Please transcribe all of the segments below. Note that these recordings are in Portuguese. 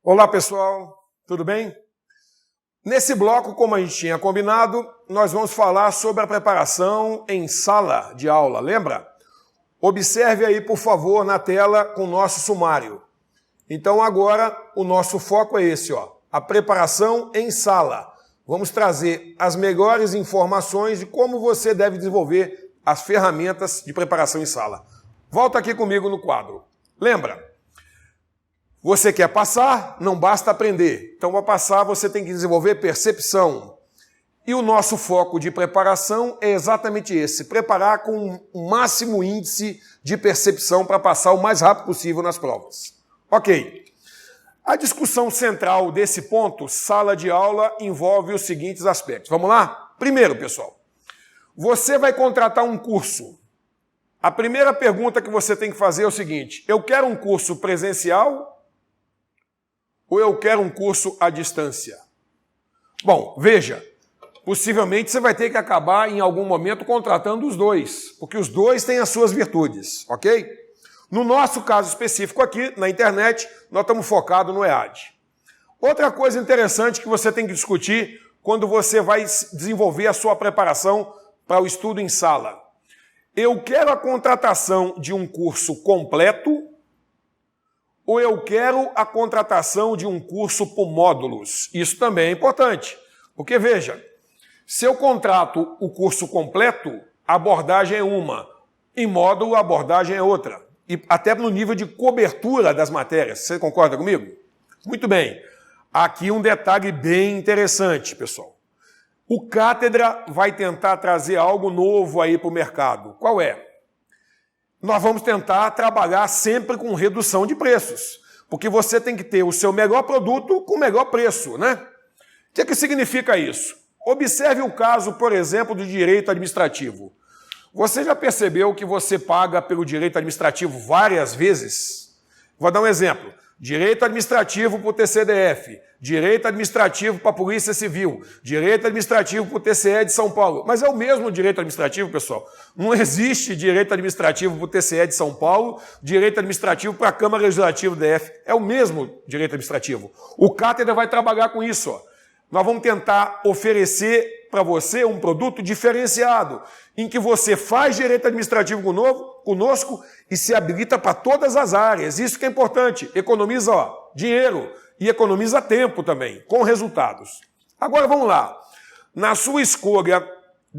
Olá pessoal, tudo bem? Nesse bloco, como a gente tinha combinado, nós vamos falar sobre a preparação em sala de aula, lembra? Observe aí, por favor, na tela com o nosso sumário. Então agora o nosso foco é esse, ó, a preparação em sala. Vamos trazer as melhores informações de como você deve desenvolver as ferramentas de preparação em sala. Volta aqui comigo no quadro. Lembra? Você quer passar, não basta aprender. Então, para passar, você tem que desenvolver percepção. E o nosso foco de preparação é exatamente esse, preparar com o máximo índice de percepção para passar o mais rápido possível nas provas. Ok. A discussão central desse ponto, sala de aula, envolve os seguintes aspectos. Vamos lá? Primeiro, pessoal, você vai contratar um curso. A primeira pergunta que você tem que fazer é o seguinte: eu quero um curso presencial ou eu quero um curso à distância? Bom, veja, possivelmente você vai ter que acabar em algum momento contratando os dois, porque os dois têm as suas virtudes, ok? No nosso caso específico aqui, na internet, nós estamos focados no EAD. Outra coisa interessante que você tem que discutir quando você vai desenvolver a sua preparação para o estudo em sala. Eu quero a contratação de um curso completo ou eu quero a contratação de um curso por módulos? Isso também é importante, porque veja, se eu contrato o curso completo, a abordagem é uma, em módulo a abordagem é outra, e até no nível de cobertura das matérias. Você concorda comigo? Muito bem. Aqui um detalhe bem interessante, pessoal. O Cátedra vai tentar trazer algo novo aí para o mercado. Qual é? Nós vamos tentar trabalhar sempre com redução de preços, porque você tem que ter o seu melhor produto com o melhor preço, né? O que significa isso? Observe o caso, por exemplo, do direito administrativo. Você já percebeu que você paga pelo direito administrativo várias vezes? Vou dar um exemplo. Direito administrativo para o TCDF, direito administrativo para a Polícia Civil, direito administrativo para o TCE de São Paulo. Mas é o mesmo direito administrativo, pessoal. Não existe direito administrativo para o TCE de São Paulo, direito administrativo para a Câmara Legislativa do DF. É o mesmo direito administrativo. O Cátedra vai trabalhar com isso, ó. Nós vamos tentar oferecer para você um produto diferenciado, em que você faz direito administrativo conosco e se habilita para todas as áreas. Isso que é importante. Economiza dinheiro e economiza tempo também, com resultados. Agora vamos lá. Na sua escolha,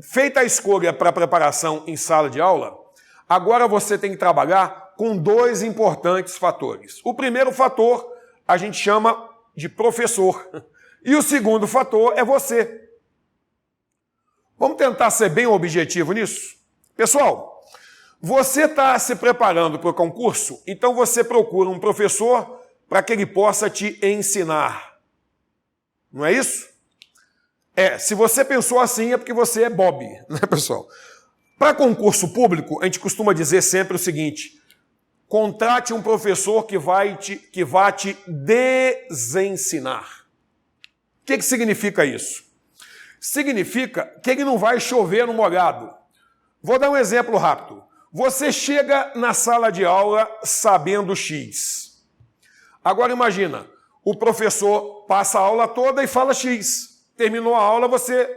feita a escolha para a preparação em sala de aula, agora você tem que trabalhar com dois importantes fatores. O primeiro fator a gente chama de professor. E o segundo fator é você. Vamos tentar ser bem objetivo nisso? Pessoal, você está se preparando para o concurso, então você procura um professor para que ele possa te ensinar. Não é isso? Se você pensou assim é porque você é Bob, né, pessoal? Para concurso público, a gente costuma dizer sempre o seguinte: contrate um professor que vai te desensinar. O que significa isso? Significa que ele não vai chover no molhado. Vou dar um exemplo rápido. Você chega na sala de aula sabendo X. Agora imagina, o professor passa a aula toda e fala X. Terminou a aula, você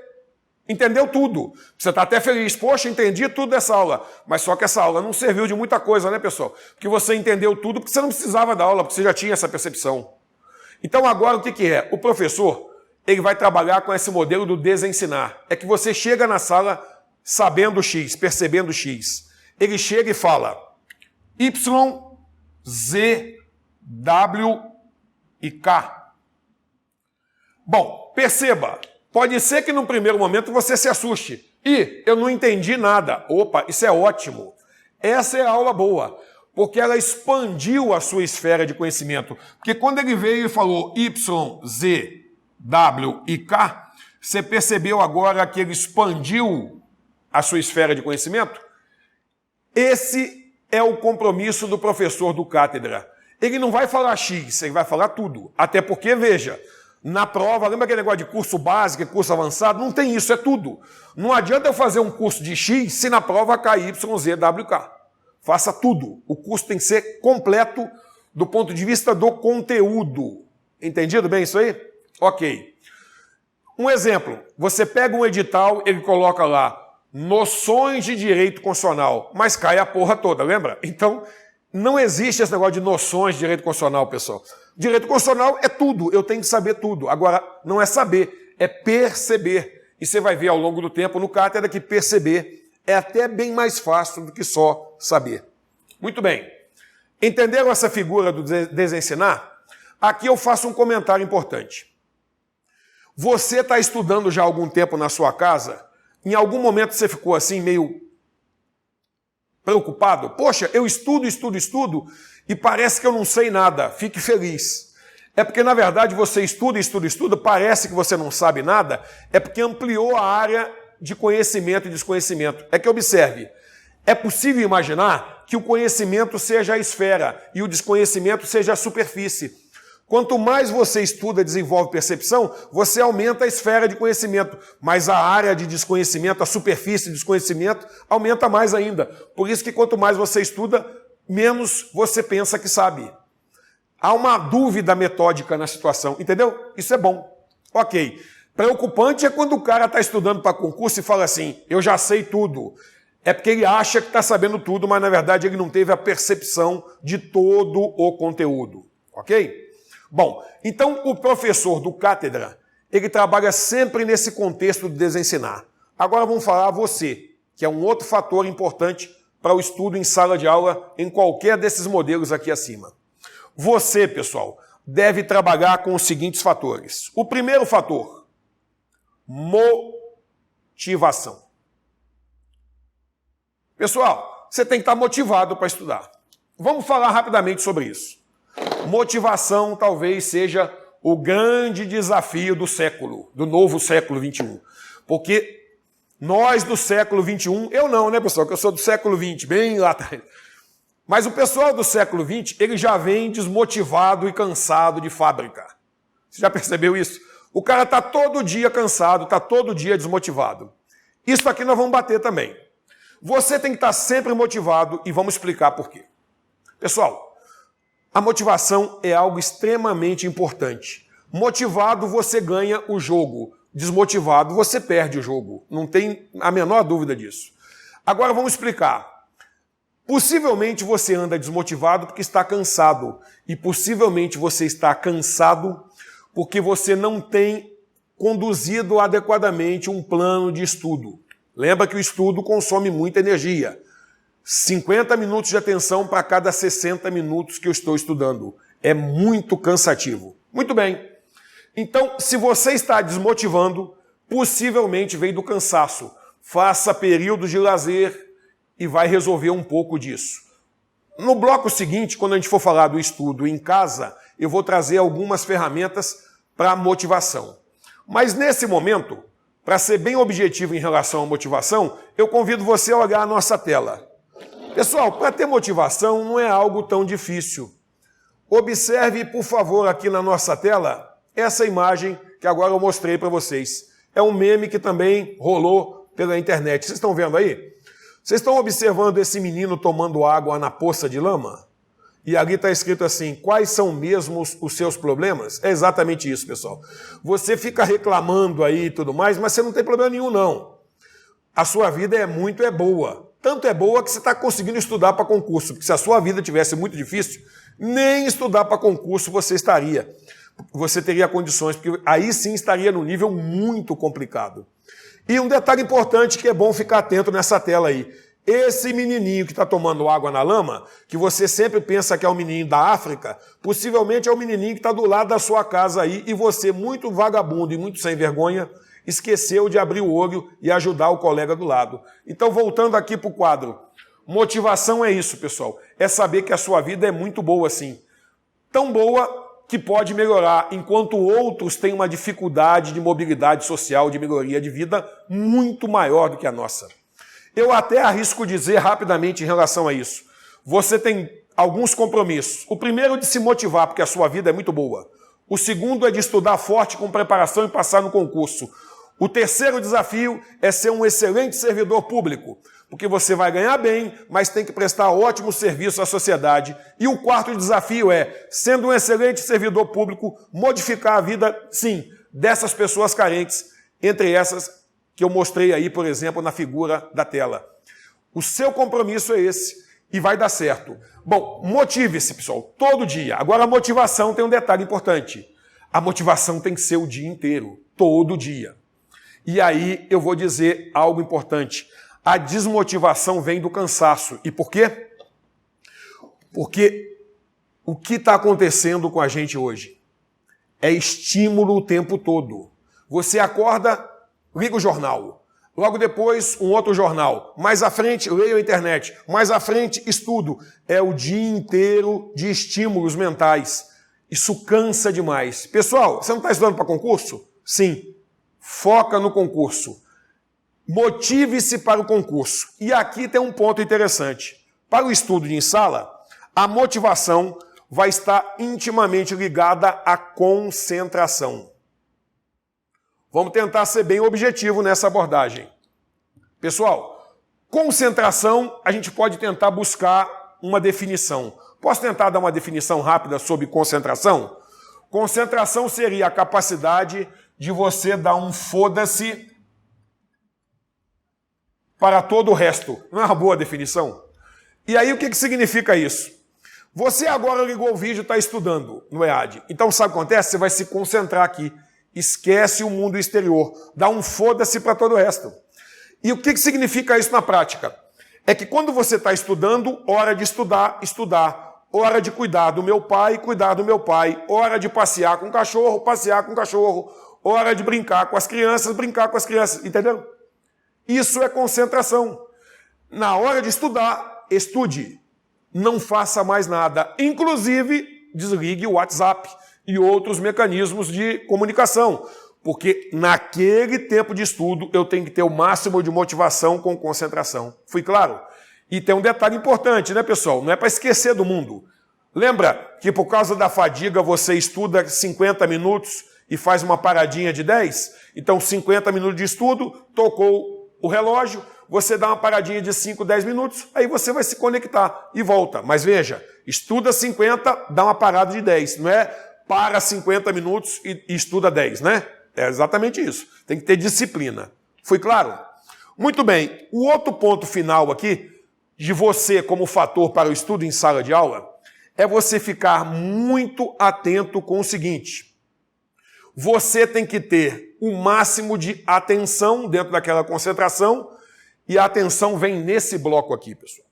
entendeu tudo. Você está até feliz. Poxa, entendi tudo dessa aula. Mas só que essa aula não serviu de muita coisa, né, pessoal? Porque você entendeu tudo porque você não precisava da aula, porque você já tinha essa percepção. Então agora o que é? O professor, ele vai trabalhar com esse modelo do desensinar. É que você chega na sala sabendo X, percebendo X. Ele chega e fala Y, Z, W e K. Bom, perceba, pode ser que no primeiro momento você se assuste. Eu não entendi nada. Opa, isso é ótimo. Essa é a aula boa, porque ela expandiu a sua esfera de conhecimento. Porque quando ele veio e falou Y, Z, W e K, você percebeu agora que ele expandiu a sua esfera de conhecimento? Esse é o compromisso do professor do Cátedra. Ele não vai falar X, ele vai falar tudo. Até porque, veja, na prova, lembra aquele negócio de curso básico e curso avançado? Não tem isso, é tudo. Não adianta eu fazer um curso de X se na prova cai Y, Z, W, K. Faça tudo. O curso tem que ser completo do ponto de vista do conteúdo. Entendido bem isso aí? Ok. Um exemplo, você pega um edital, ele coloca lá noções de direito constitucional, mas cai a porra toda, lembra? Então, não existe esse negócio de noções de direito constitucional, pessoal. Direito constitucional é tudo, eu tenho que saber tudo. Agora, não é saber, é perceber. E você vai ver ao longo do tempo no Cátedra que perceber é até bem mais fácil do que só saber. Muito bem. Entenderam essa figura do desensinar? Aqui eu faço um comentário importante. Você está estudando já há algum tempo na sua casa? Em algum momento você ficou assim meio preocupado? Poxa, eu estudo e parece que eu não sei nada. Fique feliz. É porque, na verdade, você estuda, parece que você não sabe nada, é porque ampliou a área de conhecimento e desconhecimento. É que observe, é possível imaginar que o conhecimento seja a esfera e o desconhecimento seja a superfície. Quanto mais você estuda e desenvolve percepção, você aumenta a esfera de conhecimento, mas a área de desconhecimento, a superfície de desconhecimento, aumenta mais ainda. Por isso que quanto mais você estuda, menos você pensa que sabe. Há uma dúvida metódica na situação, entendeu? Isso é bom. Ok. Preocupante é quando o cara está estudando para concurso e fala assim, eu já sei tudo. É porque ele acha que está sabendo tudo, mas na verdade ele não teve a percepção de todo o conteúdo. Ok? Bom, então o professor do Cátedra, ele trabalha sempre nesse contexto de desensinar. Agora vamos falar a você, que é um outro fator importante para o estudo em sala de aula em qualquer desses modelos aqui acima. Você, pessoal, deve trabalhar com os seguintes fatores. O primeiro fator, motivação. Pessoal, você tem que estar motivado para estudar. Vamos falar rapidamente sobre isso. Motivação talvez seja o grande desafio do século, do novo século XXI. Porque nós do século XXI, eu não, né, pessoal, que eu sou do século XX, bem lá atrás. Mas o pessoal do século XX, ele já vem desmotivado e cansado de fábrica. Você já percebeu isso? O cara está todo dia cansado, está todo dia desmotivado. Isso aqui nós vamos bater também. Você tem que estar sempre motivado e vamos explicar por quê. Pessoal, a motivação é algo extremamente importante. Motivado, você ganha o jogo. Desmotivado, você perde o jogo. Não tem a menor dúvida disso. Agora vamos explicar. Possivelmente você anda desmotivado porque está cansado. E possivelmente você está cansado porque você não tem conduzido adequadamente um plano de estudo. Lembra que o estudo consome muita energia. 50 minutos de atenção para cada 60 minutos que eu estou estudando. É muito cansativo. Muito bem. Então, se você está desmotivando, possivelmente veio do cansaço. Faça períodos de lazer e vai resolver um pouco disso. No bloco seguinte, quando a gente for falar do estudo em casa, eu vou trazer algumas ferramentas para motivação. Mas nesse momento, para ser bem objetivo em relação à motivação, eu convido você a olhar a nossa tela. Pessoal, para ter motivação não é algo tão difícil. Observe, por favor, aqui na nossa tela, essa imagem que agora eu mostrei para vocês. É um meme que também rolou pela internet. Vocês estão vendo aí? Vocês estão observando esse menino tomando água na poça de lama? E ali está escrito assim, quais são mesmo os seus problemas? É exatamente isso, pessoal. Você fica reclamando aí e tudo mais, mas você não tem problema nenhum, não. A sua vida é boa. Tanto é boa que você está conseguindo estudar para concurso, porque se a sua vida tivesse muito difícil, nem estudar para concurso você estaria. Você teria condições, porque aí sim estaria no nível muito complicado. E um detalhe importante que é bom ficar atento nessa tela aí. Esse menininho que está tomando água na lama, que você sempre pensa que é um menininho da África, possivelmente é um menininho que está do lado da sua casa aí e você, muito vagabundo e muito sem vergonha, esqueceu de abrir o olho e ajudar o colega do lado. Então, voltando aqui para o quadro, motivação é isso, pessoal. É saber que a sua vida é muito boa, sim. Tão boa que pode melhorar, enquanto outros têm uma dificuldade de mobilidade social, de melhoria de vida muito maior do que a nossa. Eu até arrisco dizer rapidamente em relação a isso. Você tem alguns compromissos. O primeiro é de se motivar, porque a sua vida é muito boa. O segundo é de estudar forte com preparação e passar no concurso. O terceiro desafio é ser um excelente servidor público, porque você vai ganhar bem, mas tem que prestar ótimo serviço à sociedade. E o quarto desafio é, sendo um excelente servidor público, modificar a vida, sim, dessas pessoas carentes, entre essas que eu mostrei aí, por exemplo, na figura da tela. O seu compromisso é esse e vai dar certo. Bom, motive-se, pessoal, todo dia. Agora, a motivação tem um detalhe importante. A motivação tem que ser o dia inteiro, todo dia. E aí eu vou dizer algo importante. A desmotivação vem do cansaço. E por quê? Porque o que está acontecendo com a gente hoje é estímulo o tempo todo. Você acorda, liga o jornal. Logo depois, um outro jornal. Mais à frente, leio a internet. Mais à frente, estudo. É o dia inteiro de estímulos mentais. Isso cansa demais. Pessoal, você não está estudando para concurso? Sim. Foca no concurso. Motive-se para o concurso. E aqui tem um ponto interessante. Para o estudo em sala, a motivação vai estar intimamente ligada à concentração. Vamos tentar ser bem objetivo nessa abordagem. Pessoal, concentração, a gente pode tentar buscar uma definição. Posso tentar dar uma definição rápida sobre concentração? Concentração seria a capacidade de você dar um foda-se para todo o resto. Não é uma boa definição? E aí o que significa isso? Você agora ligou o vídeo e está estudando no EAD. Então sabe o que acontece? Você vai se concentrar aqui. Esquece o mundo exterior. Dá um foda-se para todo o resto. E o que significa isso na prática? É que quando você está estudando, hora de estudar, estudar. Hora de cuidar do meu pai, cuidar do meu pai. Hora de passear com o cachorro, passear com o cachorro. Hora de brincar com as crianças, brincar com as crianças. Entendeu? Isso é concentração. Na hora de estudar, estude. Não faça mais nada. Inclusive, desligue o WhatsApp e outros mecanismos de comunicação. Porque naquele tempo de estudo eu tenho que ter o máximo de motivação com concentração. Fui claro? E tem um detalhe importante, né, pessoal? Não é para esquecer do mundo. Lembra que por causa da fadiga você estuda 50 minutos e faz uma paradinha de 10? Então 50 minutos de estudo, tocou o relógio, você dá uma paradinha de 5, 10 minutos, aí você vai se conectar e volta. Mas veja, estuda 50, dá uma parada de 10. Não é para 50 minutos e estuda 10, né? É exatamente isso. Tem que ter disciplina. Foi claro? Muito bem. O outro ponto final aqui, de você como fator para o estudo em sala de aula, é você ficar muito atento com o seguinte. Você tem que ter o máximo de atenção dentro daquela concentração, e a atenção vem nesse bloco aqui, pessoal.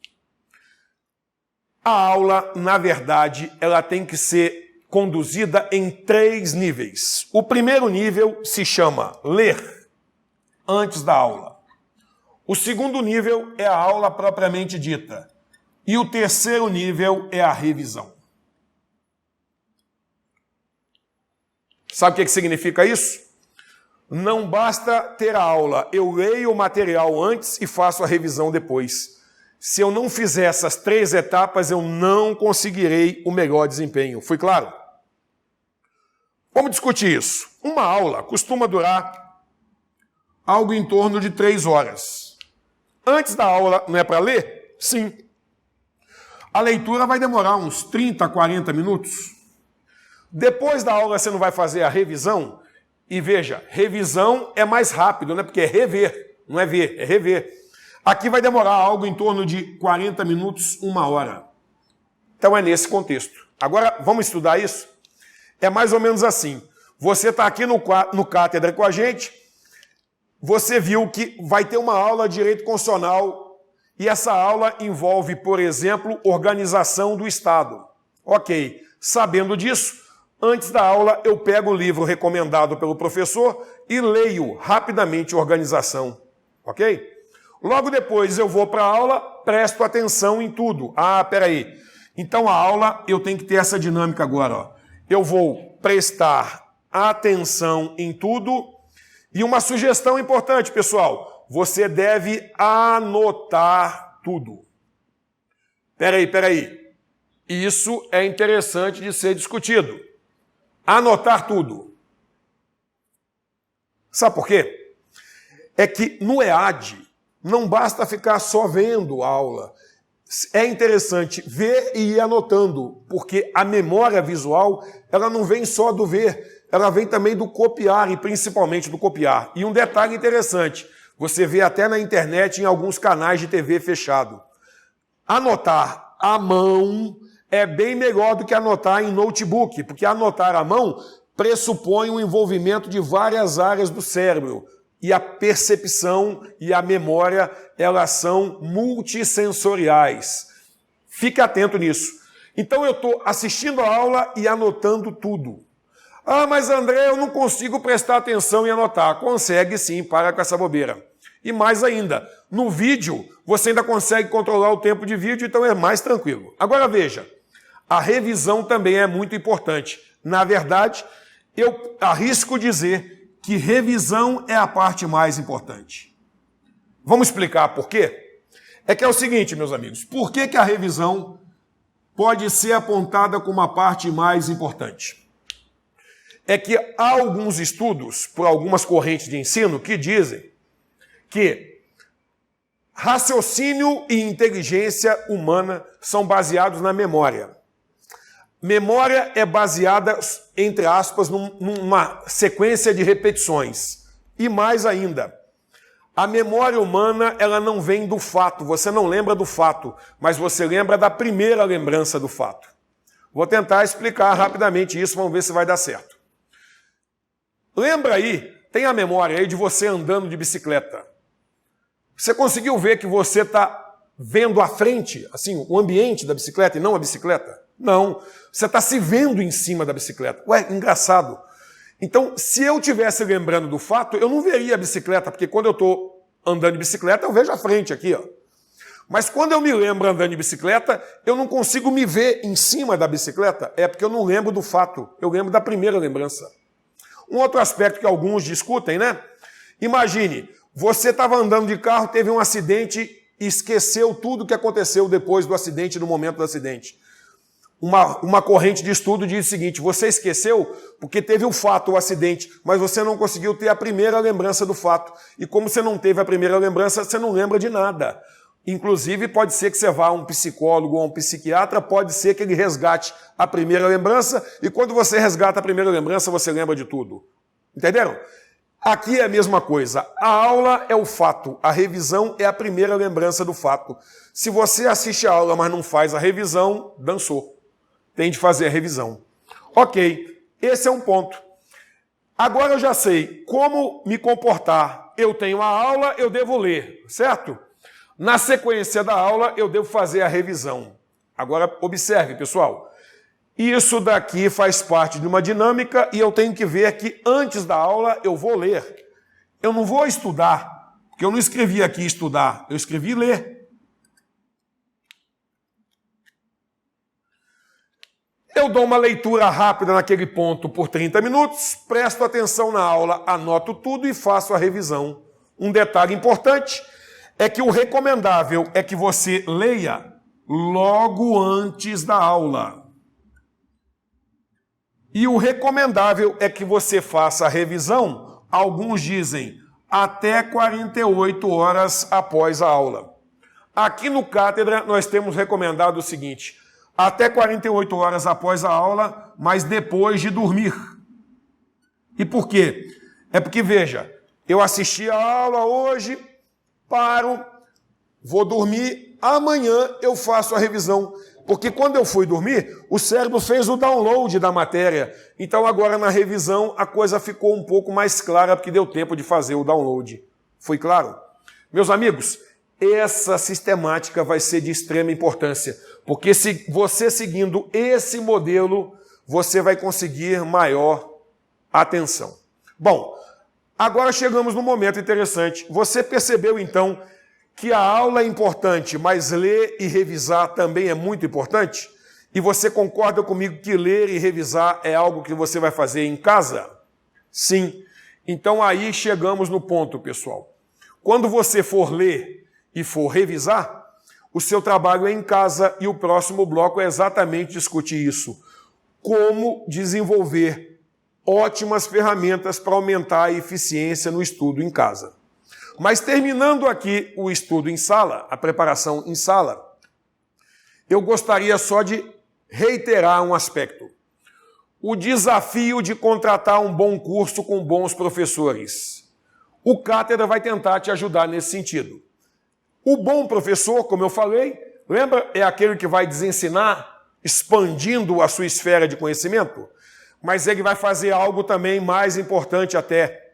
A aula, na verdade, ela tem que ser conduzida em 3 níveis. O primeiro nível se chama ler, antes da aula. O segundo nível é a aula propriamente dita. E o terceiro nível é a revisão. Sabe o que significa isso? Não basta ter a aula, eu leio o material antes e faço a revisão depois. Se eu não fizer essas 3 etapas, eu não conseguirei o melhor desempenho. Foi claro? Vamos discutir isso. Uma aula costuma durar algo em torno de 3 horas. Antes da aula, não é para ler? Sim. A leitura vai demorar uns 30, 40 minutos. Depois da aula, você não vai fazer a revisão? E veja, revisão é mais rápido, né? Porque é rever, não é ver, é rever. Aqui vai demorar algo em torno de 40 minutos, 1 hora. Então é nesse contexto. Agora, vamos estudar isso? É mais ou menos assim. Você está aqui no Cátedra com a gente, você viu que vai ter uma aula de Direito Constitucional e essa aula envolve, por exemplo, organização do Estado. Ok, sabendo disso, antes da aula eu pego o livro recomendado pelo professor e leio rapidamente organização. Ok? Logo depois eu vou para a aula, presto atenção em tudo. Ah, peraí. Então a aula eu tenho que ter essa dinâmica agora. Ó. Eu vou prestar atenção em tudo. E uma sugestão importante, pessoal. Você deve anotar tudo. Peraí. Isso é interessante de ser discutido. Anotar tudo. Sabe por quê? É que no EAD, Não basta ficar só vendo a aula. É interessante ver e ir anotando, porque a memória visual, ela não vem só do ver, ela vem também do copiar, e principalmente do copiar. E um detalhe interessante, você vê até na internet, em alguns canais de TV fechado. Anotar à mão é bem melhor do que anotar em notebook, porque anotar à mão pressupõe um envolvimento de várias áreas do cérebro. E a percepção e a memória, elas são multissensoriais. Fique atento nisso. Então eu estou assistindo a aula e anotando tudo. Ah, mas André, eu não consigo prestar atenção e anotar. Consegue sim, para com essa bobeira. E mais ainda, no vídeo, você ainda consegue controlar o tempo de vídeo, então é mais tranquilo. Agora veja, a revisão também é muito importante. Na verdade, eu arrisco dizer que revisão é a parte mais importante. Vamos explicar por quê? É que é o seguinte, meus amigos, por que a revisão pode ser apontada como a parte mais importante? É que há alguns estudos, por algumas correntes de ensino, que dizem que raciocínio e inteligência humana são baseados na memória. Memória é baseada, entre aspas, numa sequência de repetições. E mais ainda, a memória humana, ela não vem do fato, você não lembra do fato, mas você lembra da primeira lembrança do fato. Vou tentar explicar rapidamente isso, vamos ver se vai dar certo. Lembra aí, tem a memória aí de você andando de bicicleta. Você conseguiu ver que você está vendo à frente, assim, o ambiente da bicicleta e não a bicicleta? Não, você está se vendo em cima da bicicleta. Ué, engraçado. Então, se eu estivesse lembrando do fato, eu não veria a bicicleta, porque quando eu estou andando de bicicleta, eu vejo a frente aqui, ó. Mas quando eu me lembro andando de bicicleta, eu não consigo me ver em cima da bicicleta, é porque eu não lembro do fato, eu lembro da primeira lembrança. Um outro aspecto que alguns discutem, né? Imagine, você estava andando de carro, teve um acidente e esqueceu tudo o que aconteceu depois do acidente, no momento do acidente. Uma corrente de estudo diz o seguinte, você esqueceu porque teve o fato, o acidente, mas você não conseguiu ter a primeira lembrança do fato. E como você não teve a primeira lembrança, você não lembra de nada. Inclusive, pode ser que você vá a um psicólogo ou a um psiquiatra, pode ser que ele resgate a primeira lembrança, e quando você resgata a primeira lembrança, você lembra de tudo. Entenderam? Aqui é a mesma coisa. A aula é o fato, a revisão é a primeira lembrança do fato. Se você assiste a aula, mas não faz a revisão, dançou. Tem de fazer a revisão. Ok, esse é um ponto. Agora eu já sei como me comportar. Eu tenho a aula, eu devo ler, certo? Na sequência da aula, eu devo fazer a revisão. Agora, observe, pessoal. Isso daqui faz parte de uma dinâmica e eu tenho que ver que antes da aula eu vou ler. Eu não vou estudar, porque eu não escrevi aqui estudar, eu escrevi ler. Eu dou uma leitura rápida naquele ponto por 30 minutos, presto atenção na aula, anoto tudo e faço a revisão. Um detalhe importante é que o recomendável é que você leia logo antes da aula. E o recomendável é que você faça a revisão, alguns dizem, até 48 horas após a aula. Aqui no Cátedra nós temos recomendado o seguinte, até 48 horas após a aula, mas depois de dormir. E por quê? É porque, veja, eu assisti a aula hoje, paro, vou dormir, amanhã eu faço a revisão. Porque quando eu fui dormir, o cérebro fez o download da matéria. Então agora na revisão a coisa ficou um pouco mais clara, porque deu tempo de fazer o download. Foi claro? Meus amigos, essa sistemática vai ser de extrema importância, porque se você seguindo esse modelo, você vai conseguir maior atenção. Bom, agora chegamos num momento interessante. Você percebeu então que a aula é importante, mas ler e revisar também é muito importante? E você concorda comigo que ler e revisar é algo que você vai fazer em casa? Sim. Então aí chegamos no ponto, pessoal. Quando você for ler e for revisar, o seu trabalho é em casa e o próximo bloco é exatamente discutir isso. Como desenvolver ótimas ferramentas para aumentar a eficiência no estudo em casa. Mas terminando aqui o estudo em sala, a preparação em sala, eu gostaria só de reiterar um aspecto. O desafio de contratar um bom curso com bons professores. O Cátedra vai tentar te ajudar nesse sentido. O bom professor, como eu falei, lembra? É aquele que vai desensinar, expandindo a sua esfera de conhecimento, mas ele vai fazer algo também mais importante até,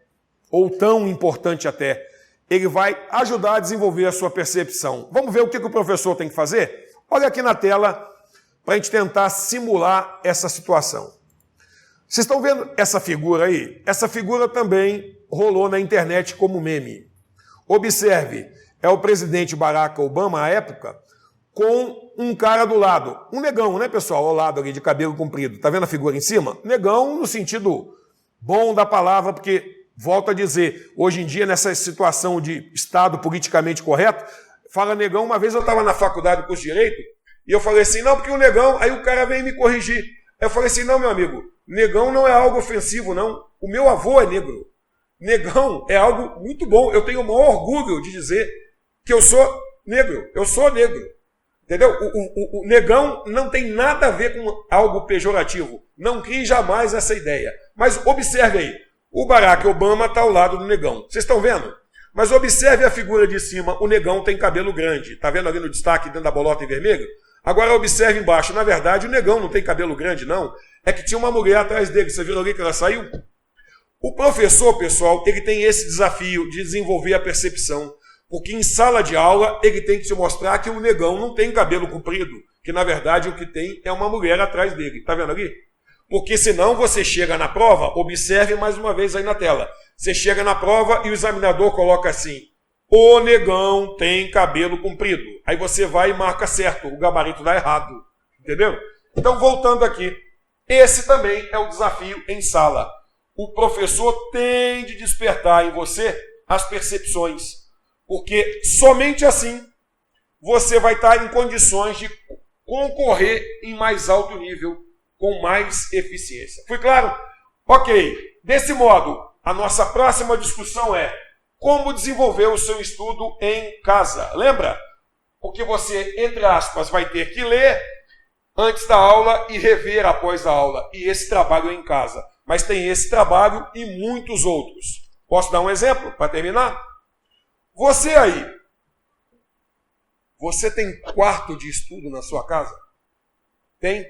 ou tão importante até. Ele vai ajudar a desenvolver a sua percepção. Vamos ver o que o professor tem que fazer? Olha aqui na tela para a gente tentar simular essa situação. Vocês estão vendo essa figura aí? Essa figura também rolou na internet como meme. Observe, é o presidente Barack Obama, à época, com um cara do lado. Um negão, né, pessoal? Ao lado ali, de cabelo comprido. Tá vendo a figura em cima? Negão no sentido bom da palavra, porque, volto a dizer, hoje em dia, nessa situação de Estado politicamente correto, fala negão. Uma vez eu estava na faculdade do curso de Direito, e eu falei assim, não, porque o negão... Aí o cara veio me corrigir. Eu falei assim, não, meu amigo, negão não é algo ofensivo, não. O meu avô é negro. Negão é algo muito bom. Eu tenho o maior orgulho de dizer que eu sou negro. Eu sou negro. Entendeu? O negão não tem nada a ver com algo pejorativo. Não crie jamais essa ideia. Mas observe aí. O Barack Obama está ao lado do negão. Vocês estão vendo? Mas observe a figura de cima. O negão tem cabelo grande. Está vendo ali no destaque dentro da bolota em vermelho? Agora observe embaixo. Na verdade, o negão não tem cabelo grande, não. É que tinha uma mulher atrás dele. Você viu ali que ela saiu? O professor, pessoal, ele tem esse desafio de desenvolver a percepção. Porque em sala de aula, ele tem que te mostrar que o negão não tem cabelo comprido. Que, na verdade, o que tem é uma mulher atrás dele. Está vendo ali? Porque senão você chega na prova, observe mais uma vez aí na tela. Você chega na prova e o examinador coloca assim, o negão tem cabelo comprido. Aí você vai e marca certo, o gabarito dá errado. Entendeu? Então, voltando aqui, esse também é o desafio em sala. O professor tem de despertar em você as percepções. Porque somente assim você vai estar em condições de concorrer em mais alto nível, com mais eficiência. Foi claro? Ok. Desse modo, a nossa próxima discussão é como desenvolver o seu estudo em casa. Lembra? Porque você, entre aspas, vai ter que ler antes da aula e rever após a aula. E esse trabalho é em casa. Mas tem esse trabalho e muitos outros. Posso dar um exemplo para terminar? Você aí, você tem quarto de estudo na sua casa? Tem?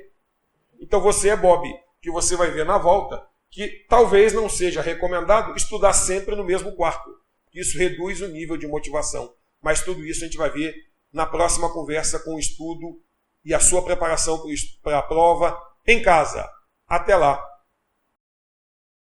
Então você é Bob, que você vai ver na volta que talvez não seja recomendado estudar sempre no mesmo quarto. Isso reduz o nível de motivação. Mas tudo isso a gente vai ver na próxima conversa com o estudo e a sua preparação para a prova em casa. Até lá!